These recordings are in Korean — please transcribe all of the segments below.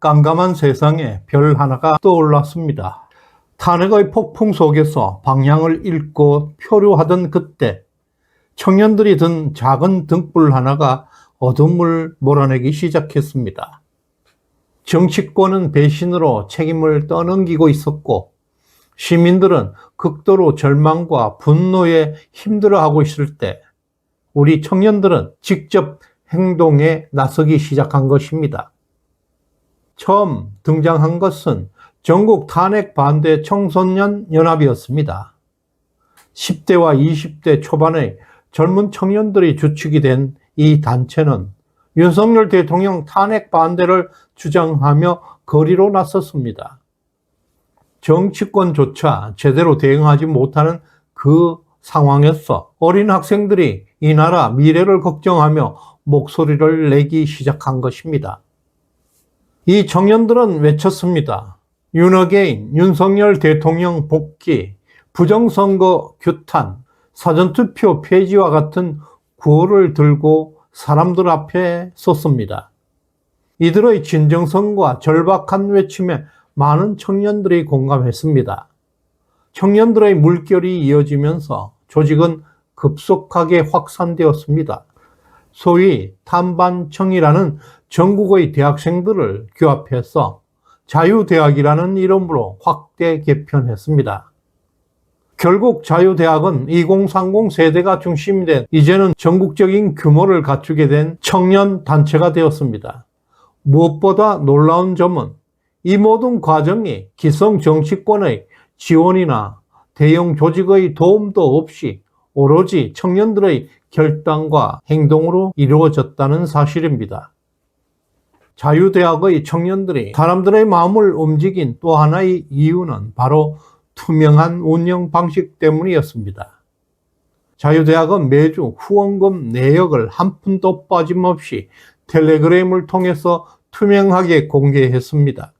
깜깜한 세상에 별 하나가 떠올랐습니다. 탄핵의 폭풍 속에서 방향을 잃고 표류하던 그때 청년들이 든 작은 등불 하나가 어둠을 몰아내기 시작했습니다. 정치권은 배신으로 책임을 떠넘기고 있었고 시민들은 극도로 절망과 분노에 힘들어하고 있을 때 우리 청년들은 직접 행동에 나서기 시작한 것입니다. 처음 등장한 것은 전국 탄핵 반대 청소년 연합이었습니다. 10대와 20대 초반의 젊은 청년들이 주축이 된 이 단체는 윤석열 대통령 탄핵 반대를 주장하며 거리로 나섰습니다. 정치권조차 제대로 대응하지 못하는 그 상황에서 어린 학생들이 이 나라 미래를 걱정하며 목소리를 내기 시작한 것입니다. 이 청년들은 외쳤습니다. 윤어게인, 윤석열 대통령 복귀, 부정선거 규탄, 사전투표 폐지와 같은 구호를 들고 사람들 앞에 섰습니다. 이들의 진정성과 절박한 외침에 많은 청년들이 공감했습니다. 청년들의 물결이 이어지면서 조직은 급속하게 확산되었습니다. 소위 탄반청이라는 전국의 대학생들을 규합해서 자유대학이라는 이름으로 확대 개편했습니다. 결국 자유대학은 2030 세대가 중심이 된 이제는 전국적인 규모를 갖추게 된 청년 단체가 되었습니다. 무엇보다 놀라운 점은 이 모든 과정이 기성 정치권의 지원이나 대형 조직의 도움도 없이 오로지 청년들의 결단과 행동으로 이루어졌다는 사실입니다. 자유대학의 청년들이 사람들의 마음을 움직인 또 하나의 이유는 바로 투명한 운영 방식 때문이었습니다. 자유대학은 매주 후원금 내역을 한 푼도 빠짐없이 텔레그램을 통해서 투명하게 공개했습니다.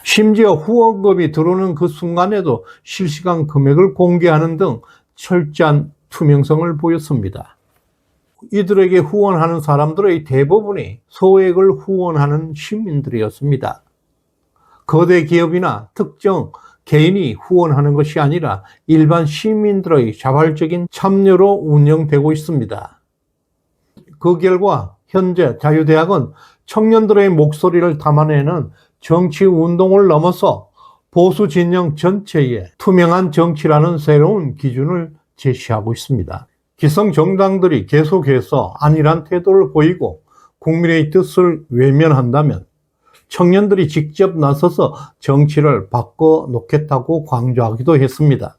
심지어 후원금이 들어오는 그 순간에도 실시간 금액을 공개하는 등 철저한 투명성을 보였습니다. 이들에게 후원하는 사람들의 대부분이 소액을 후원하는 시민들이었습니다. 거대 기업이나 특정 개인이 후원하는 것이 아니라 일반 시민들의 자발적인 참여로 운영되고 있습니다. 그 결과 현재 자유대학은 청년들의 목소리를 담아내는 정치운동을 넘어서 보수 진영 전체에 투명한 정치라는 새로운 기준을 제시하고 있습니다. 기성 정당들이 계속해서 안일한 태도를 보이고 국민의 뜻을 외면한다면 청년들이 직접 나서서 정치를 바꿔놓겠다고 강조하기도 했습니다.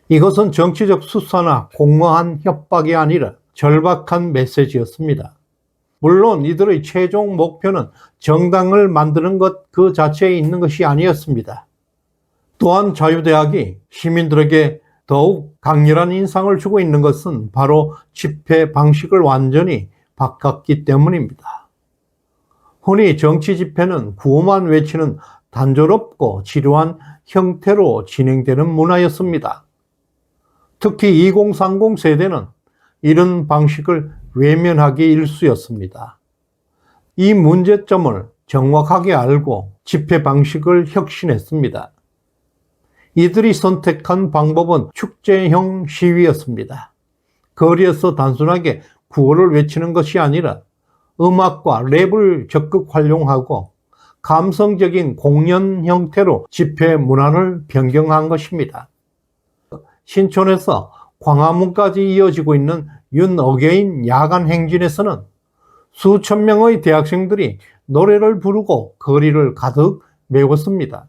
이것은 정치적 수사나 공허한 협박이 아니라 절박한 메시지였습니다. 물론 이들의 최종 목표는 정당을 만드는 것 그 자체에 있는 것이 아니었습니다. 또한 자유대학이 시민들에게 더욱 강렬한 인상을 주고 있는 것은 바로 집회 방식을 완전히 바꿨기 때문입니다. 흔히 정치 집회는 구호만 외치는 단조롭고 지루한 형태로 진행되는 문화였습니다. 특히 2030 세대는 이런 방식을 외면하기 일쑤였습니다. 이 문제점을 정확하게 알고 집회 방식을 혁신했습니다. 이들이 선택한 방법은 축제형 시위였습니다. 거리에서 단순하게 구호를 외치는 것이 아니라 음악과 랩을 적극 활용하고 감성적인 공연 형태로 집회 문화를 변경한 것입니다. 신촌에서 광화문까지 이어지고 있는 윤어게인 야간 행진에서는 수천 명의 대학생들이 노래를 부르고 거리를 가득 메웠습니다.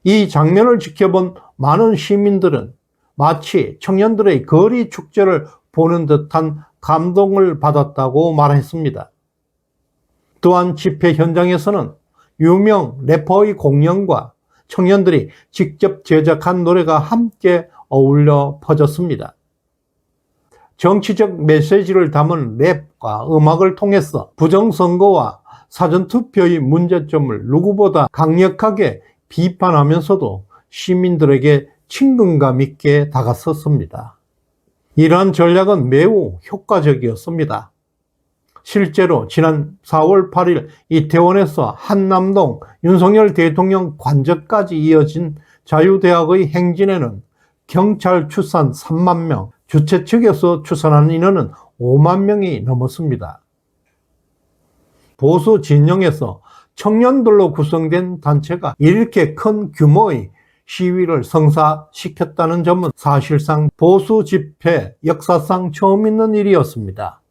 이 장면을 지켜본 많은 시민들은 마치 청년들의 거리 축제를 보는 듯한 감동을 받았다고 말했습니다. 또한 집회 현장에서는 유명 래퍼의 공연과 청년들이 직접 제작한 노래가 함께 어울려 퍼졌습니다. 정치적 메시지를 담은 랩과 음악을 통해서 부정선거와 사전투표의 문제점을 누구보다 강력하게 비판하면서도 시민들에게 친근감 있게 다가섰습니다. 이러한 전략은 매우 효과적이었습니다. 실제로 지난 4월 8일 이태원에서 한남동 윤석열 대통령 관저까지 이어진 자유대학의 행진에는 경찰 추산 3만 명, 주최 측에서 추산한 인원은 5만 명이 넘었습니다. 보수 진영에서 청년들로 구성된 단체가 이렇게 큰 규모의 시위를 성사시켰다는 점은 사실상 보수 집회 역사상 처음 있는 일이었습니다.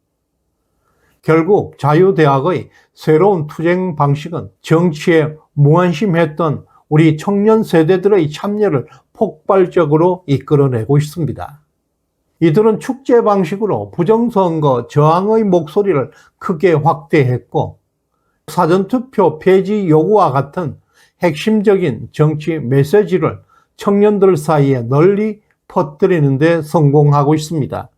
결국 자유대학의 새로운 투쟁 방식은 정치에 무관심했던 우리 청년 세대들의 참여를 폭발적으로 이끌어내고 있습니다. 이들은 축제 방식으로 부정선거 저항의 목소리를 크게 확대했고, 사전투표 폐지 요구와 같은 핵심적인 정치 메시지를 청년들 사이에 널리 퍼뜨리는 데 성공하고 있습니다.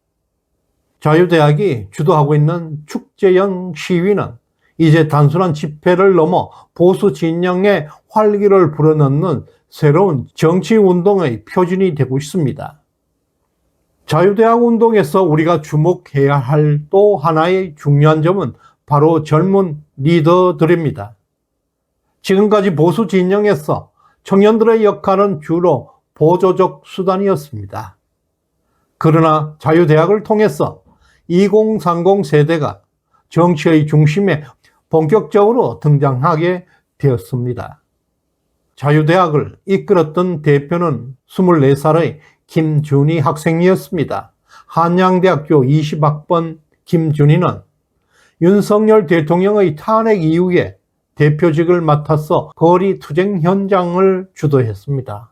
자유대학이 주도하고 있는 축제형 시위는 이제 단순한 집회를 넘어 보수 진영의 활기를 불어넣는 새로운 정치운동의 표준이 되고 있습니다. 자유대학 운동에서 우리가 주목해야 할 또 하나의 중요한 점은 바로 젊은 리더들입니다. 지금까지 보수 진영에서 청년들의 역할은 주로 보조적 수단이었습니다. 그러나 자유대학을 통해서 2030 세대가 정치의 중심에 본격적으로 등장하게 되었습니다. 자유대학을 이끌었던 대표는 24살의 김준희 학생이었습니다. 한양대학교 20학번 김준희는 윤석열 대통령의 탄핵 이후에 대표직을 맡아서 거리 투쟁 현장을 주도했습니다.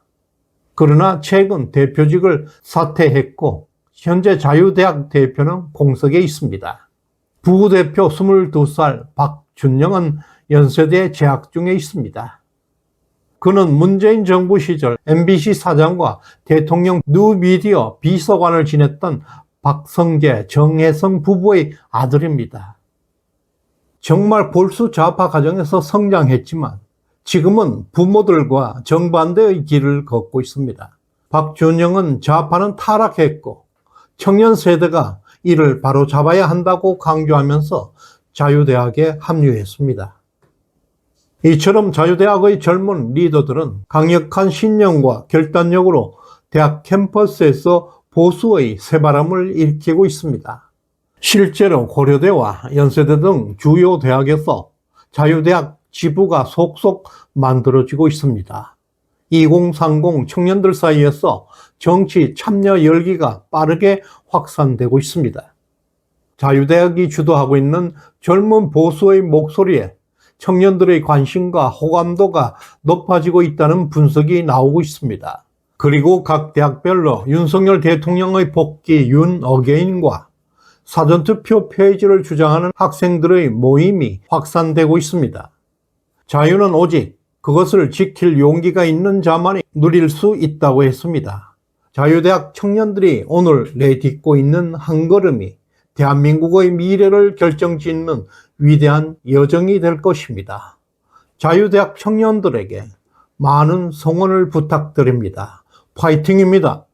그러나 최근 대표직을 사퇴했고 현재 자유대학 대표는 공석에 있습니다. 부대표 22살 박준영은 연세대에 재학 중에 있습니다. 그는 문재인 정부 시절 MBC 사장과 대통령 뉴미디어 비서관을 지냈던 박성재, 정혜성 부부의 아들입니다. 정말 볼수 좌파 가정에서 성장했지만 지금은 부모들과 정반대의 길을 걷고 있습니다. 박준영은 좌파는 타락했고 청년 세대가 이를 바로잡아야 한다고 강조하면서 자유대학에 합류했습니다. 이처럼 자유대학의 젊은 리더들은 강력한 신념과 결단력으로 대학 캠퍼스에서 보수의 새바람을 일으키고 있습니다. 실제로 고려대와 연세대 등 주요 대학에서 자유대학 지부가 속속 만들어지고 있습니다. 2030 청년들 사이에서 정치 참여 열기가 빠르게 확산되고 있습니다. 자유대학이 주도하고 있는 젊은 보수의 목소리에 청년들의 관심과 호감도가 높아지고 있다는 분석이 나오고 있습니다. 그리고 각 대학별로 윤석열 대통령의 복귀 윤 어게인과 사전투표 폐지를 주장하는 학생들의 모임이 확산되고 있습니다. 자유는 오직 그것을 지킬 용기가 있는 자만이 누릴 수 있다고 했습니다. 자유대학 청년들이 오늘 내딛고 있는 한 걸음이 대한민국의 미래를 결정짓는 위대한 여정이 될 것입니다. 자유대학 청년들에게 많은 성원을 부탁드립니다. 파이팅입니다.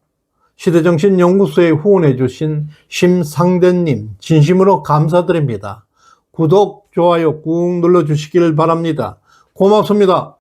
시대정신연구소에 후원해 주신 심상대님 진심으로 감사드립니다. 구독, 좋아요 꾹 눌러주시길 바랍니다. 고맙습니다.